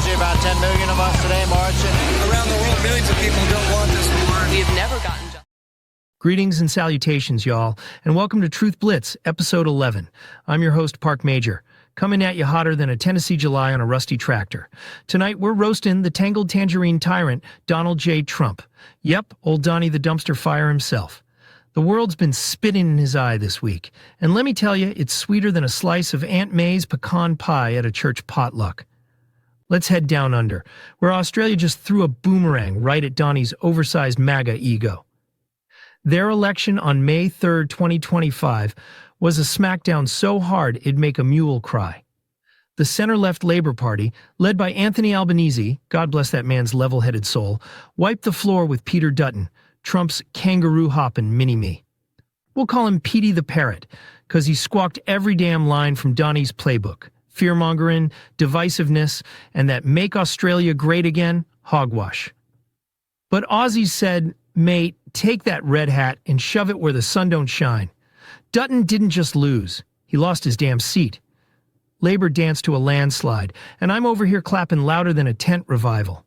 Jersey, about 10 million of us today marching. Around the world, millions of people don't want this war. We have never gotten... Greetings and salutations, y'all, and welcome to Truth Blitz, Episode 11. I'm your host, Park Major, coming at you hotter than a Tennessee July on a rusty tractor. Tonight, we're roasting the tangled Tangerine Tyrant, Donald J. Trump. Yep, old Donnie the dumpster fire himself. The world's been spitting in his eye this week, and let me tell you, it's sweeter than a slice of Aunt May's pecan pie at a church potluck. Let's head down under, where Australia just threw a boomerang right at Donnie's oversized MAGA ego. Their election on May 3, 2025, was a smackdown so hard it'd make a mule cry. The center-left Labour Party, led by Anthony Albanese, God bless that man's level-headed soul, wiped the floor with Peter Dutton, Trump's kangaroo-hoppin' mini-me. We'll call him Petey the Parrot, because he squawked every damn line from Donnie's playbook, fear-mongering, divisiveness, and that make Australia great again hogwash. But Aussies said, mate, take that red hat and shove it where the sun don't shine. Dutton didn't just lose, he lost his damn seat. Labour danced to a landslide, and I'm over here clapping louder than a tent revival.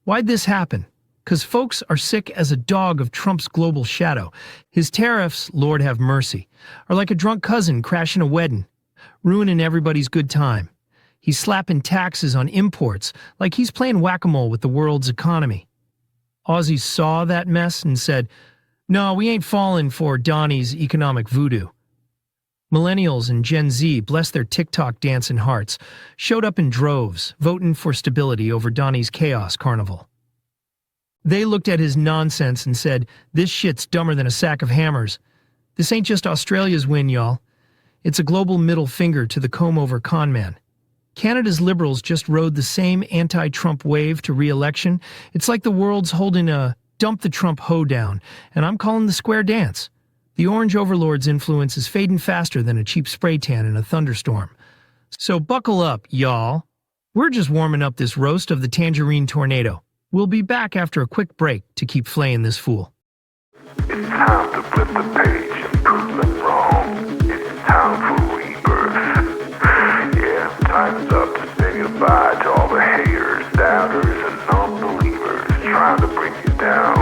Why'd this happen? 'Cause folks are sick as a dog of Trump's global shadow. His tariffs, Lord have mercy, are like a drunk cousin crashing a wedding, ruining everybody's good time. He's slapping taxes on imports like he's playing whack-a-mole with the world's economy. Aussies saw that mess and said, no, we ain't falling for Donnie's economic voodoo. Millennials and Gen Z, bless their TikTok dancing hearts, showed up in droves, voting for stability over Donnie's chaos carnival. They looked at his nonsense and said, this shit's dumber than a sack of hammers. This ain't just Australia's win, y'all. It's a global middle finger to the comb-over con man. Canada's Liberals just rode the same anti-Trump wave to re-election. It's like the world's holding a dump the Trump hoedown, and I'm calling the square dance. The orange overlord's influence is fading faster than a cheap spray tan in a thunderstorm. So buckle up, y'all. We're just warming up this roast of the Tangerine Tornado. We'll be back after a quick break to keep flaying this fool. It's time to flip the page and prove them wrong. It's time for rebirth. Yeah, time's up to say goodbye to all the haters, doubters, and non-believers trying to bring you down.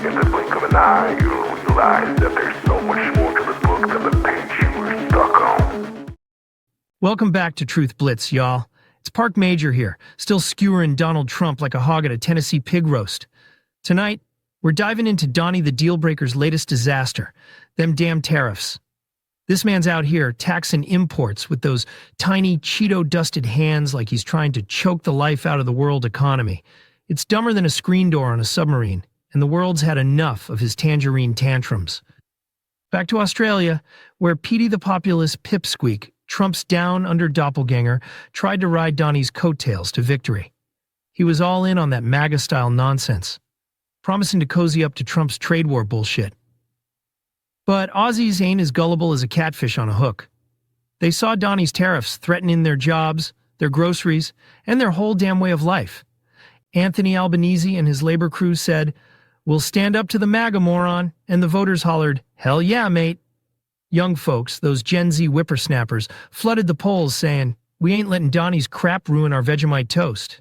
In the blink of an eye, you'll realize that there's so much more to the book than the page you were stuck on. Welcome back to Truth Blitz, y'all. It's Park Major here, still skewering Donald Trump like a hog at a Tennessee pig roast. Tonight, we're diving into Donnie the Dealbreaker's latest disaster, them damn tariffs. This man's out here taxing imports with those tiny Cheeto-dusted hands like he's trying to choke the life out of the world economy. It's dumber than a screen door on a submarine, and the world's had enough of his tangerine tantrums. Back to Australia, where Petey the Populist Pipsqueak, Trump's down-under doppelganger, tried to ride Donnie's coattails to victory. He was all in on that MAGA-style nonsense, promising to cozy up to Trump's trade war bullshit. But Aussies ain't as gullible as a catfish on a hook. They saw Donnie's tariffs threatening their jobs, their groceries, and their whole damn way of life. Anthony Albanese and his Labour crew said, we'll stand up to the MAGA moron, and the voters hollered, hell yeah, mate. Young folks, those Gen Z whippersnappers, flooded the polls saying, we ain't letting Donnie's crap ruin our Vegemite toast.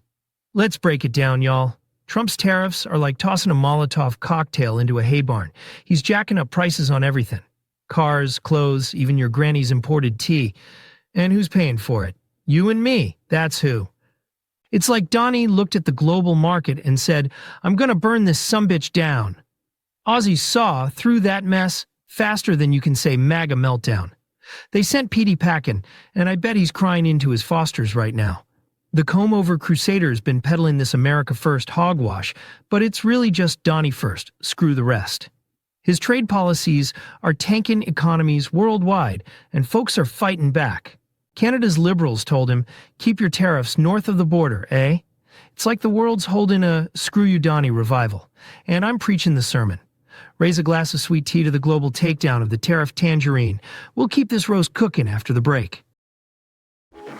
Let's break it down, y'all. Trump's tariffs are like tossing a Molotov cocktail into a hay barn. He's jacking up prices on everything. Cars, clothes, even your granny's imported tea. And who's paying for it? You and me, that's who. It's like Donnie looked at the global market and said, I'm gonna burn this sumbitch down. Aussies saw through that mess faster than you can say MAGA meltdown. They sent Petey packin, and I bet he's crying into his Fosters right now. The comb-over crusader's been peddling this America First hogwash, but it's really just Donnie first, screw the rest. His trade policies are tanking economies worldwide, and folks are fighting back. Canada's Liberals told him, keep your tariffs north of the border, eh? It's like the world's holding a screw you Donnie revival, and I'm preaching the sermon. Raise a glass of sweet tea to the global takedown of the Tariff Tangerine. We'll keep this roast cooking after the break.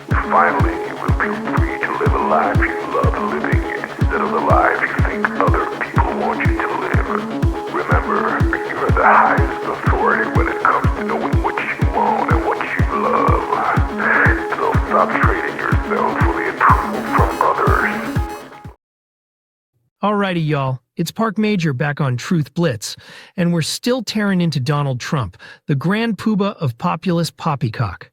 Finally, you will be free to live a life you love living instead of the life you think other people want you to live. Remember, you are the highest authority when it comes to knowing what you want and what you love. So stop trading yourself for the approval from others. Alrighty, y'all. It's Park Major back on Truth Blitz, and we're still tearing into Donald Trump, the grand poobah of populist poppycock.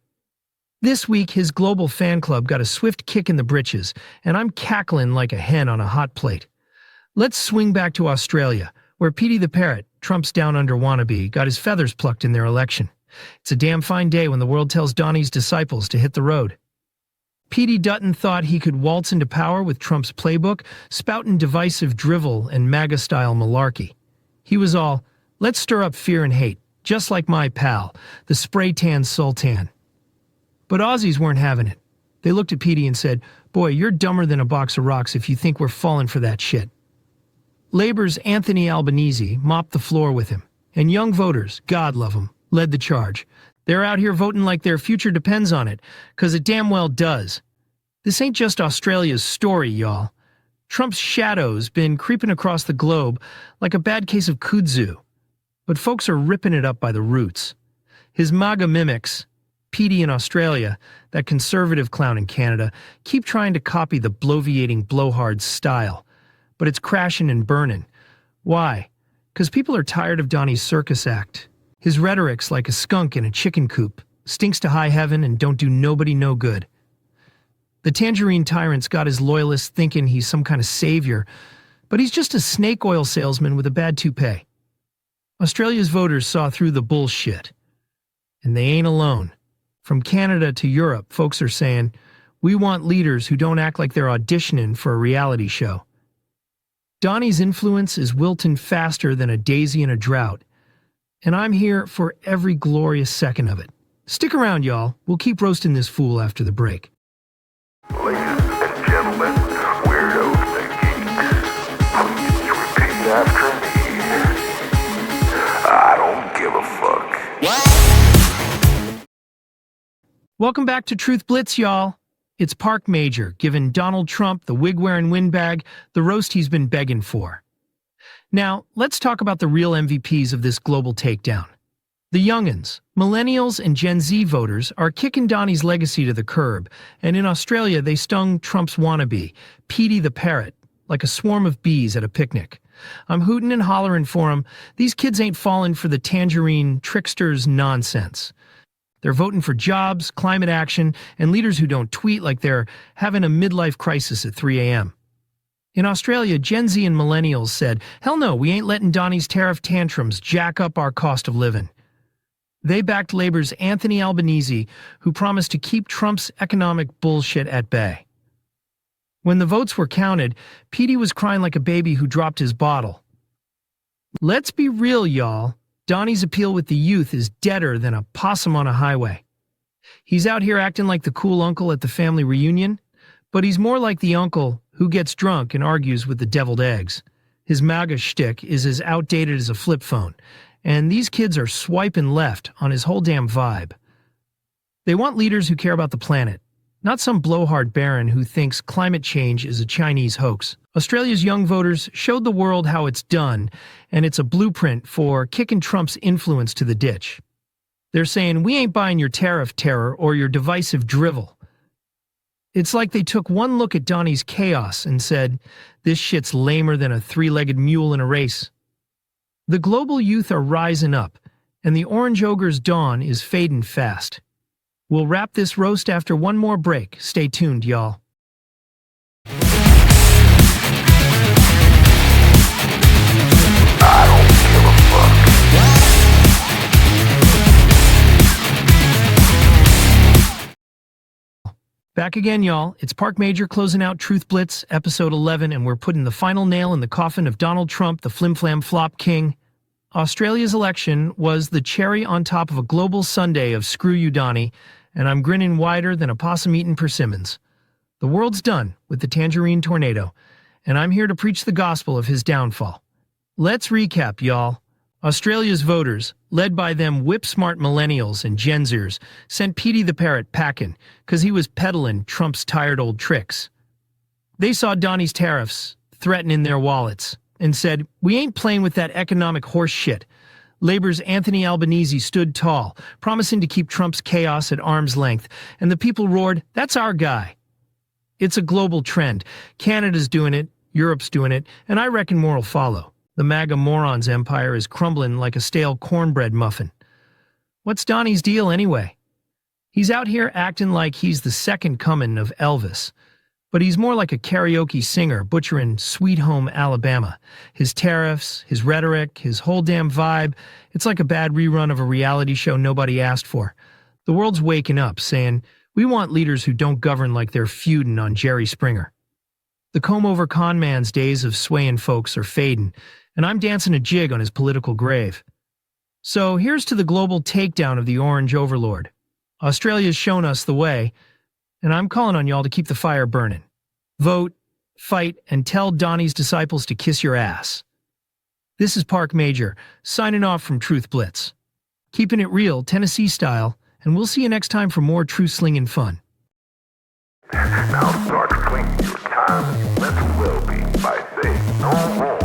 This week, his global fan club got a swift kick in the britches, and I'm cackling like a hen on a hot plate. Let's swing back to Australia, where Petey the Parrot, Trump's down-under wannabe, got his feathers plucked in their election. It's a damn fine day when the world tells Donnie's disciples to hit the road. Petey Dutton thought he could waltz into power with Trump's playbook, spouting divisive drivel and MAGA-style malarkey. He was all, let's stir up fear and hate, just like my pal, the spray-tan sultan. But Aussies weren't having it. They looked at Petey and said, boy, you're dumber than a box of rocks if you think we're falling for that shit. Labor's Anthony Albanese mopped the floor with him, and young voters, God love them, led the charge. They're out here voting like their future depends on it, 'cause it damn well does. This ain't just Australia's story, y'all. Trump's shadow's been creeping across the globe like a bad case of kudzu. But folks are ripping it up by the roots. His MAGA mimics, Petey in Australia, that conservative clown in Canada, keep trying to copy the bloviating blowhard style. But it's crashing and burning. Why? 'Cause people are tired of Donnie's circus act. His rhetoric's like a skunk in a chicken coop, stinks to high heaven and don't do nobody no good. The Tangerine Tyrant's got his loyalists thinking he's some kind of savior, but he's just a snake oil salesman with a bad toupee. Australia's voters saw through the bullshit. And they ain't alone. From Canada to Europe, folks are saying, we want leaders who don't act like they're auditioning for a reality show. Donnie's influence is wilting faster than a daisy in a drought. And I'm here for every glorious second of it. Stick around, y'all. We'll keep roasting this fool after the break. Ladies and gentlemen, weirdos and geeks, please repeat after me. I don't give a fuck. Welcome back to Truth Blitz, y'all. It's Park Major, giving Donald Trump, the wig-wearing windbag, the roast he's been begging for. Now, let's talk about the real MVPs of this global takedown. The young'uns, millennials and Gen Z voters, are kicking Donnie's legacy to the curb, and in Australia they stung Trump's wannabe, Petey the Parrot, like a swarm of bees at a picnic. I'm hooting and hollering for them. These kids ain't falling for the tangerine tricksters' nonsense. They're voting for jobs, climate action, and leaders who don't tweet like they're having a midlife crisis at 3 a.m. In Australia, Gen Z and millennials said, hell no, we ain't letting Donnie's tariff tantrums jack up our cost of living. They backed Labor's Anthony Albanese, who promised to keep Trump's economic bullshit at bay. When the votes were counted, Petey was crying like a baby who dropped his bottle. Let's be real, y'all. Donnie's appeal with the youth is deader than a possum on a highway. He's out here acting like the cool uncle at the family reunion, but he's more like the uncle who gets drunk and argues with the deviled eggs. His MAGA shtick is as outdated as a flip phone, and these kids are swiping left on his whole damn vibe. They want leaders who care about the planet, not some blowhard baron who thinks climate change is a Chinese hoax. Australia's young voters showed the world how it's done, and it's a blueprint for kicking Trump's influence to the ditch. They're saying, we ain't buying your tariff terror or your divisive drivel. It's like they took one look at Donnie's chaos and said, this shit's lamer than a three-legged mule in a race. The global youth are rising up, and the orange ogre's dawn is fading fast. We'll wrap this roast after one more break. Stay tuned, y'all. I don't give a fuck. Back again, y'all. It's Park Major closing out Truth Blitz, episode 11, and we're putting the final nail in the coffin of Donald Trump, the flim-flam flop king. Australia's election was the cherry on top of a global sundae of screw you, Donnie, and I'm grinning wider than a possum eating persimmons. The world's done with the Tangerine tornado, and I'm here to preach the gospel of his downfall. Let's recap, y'all. Australia's voters, led by them whip-smart millennials and Gen Zers, sent Petey the Parrot packin' because he was peddling Trump's tired old tricks. They saw Donnie's tariffs threatening their wallets and said, we ain't playing with that economic horse shit. Labor's Anthony Albanese stood tall, promising to keep Trump's chaos at arm's length, and the people roared, that's our guy. It's a global trend. Canada's doing it, Europe's doing it, and I reckon more'll follow. The MAGA morons empire is crumbling like a stale cornbread muffin. What's Donnie's deal anyway? He's out here acting like he's the second coming of Elvis, but he's more like a karaoke singer butchering Sweet Home Alabama. His tariffs, his rhetoric, his whole damn vibe, it's like a bad rerun of a reality show nobody asked for. The world's waking up, saying, we want leaders who don't govern like they're feuding on Jerry Springer. The comb-over con man's days of swaying folks are fading, and I'm dancing a jig on his political grave. So here's to the global takedown of the orange overlord. Australia's shown us the way, and I'm calling on y'all to keep the fire burning. Vote, fight, and tell Donnie's disciples to kiss your ass. This is Park Major, signing off from Truth Blitz. Keeping it real, Tennessee style, and we'll see you next time for more truth-slinging fun. Now start claiming your time and mental well-being by saying no more.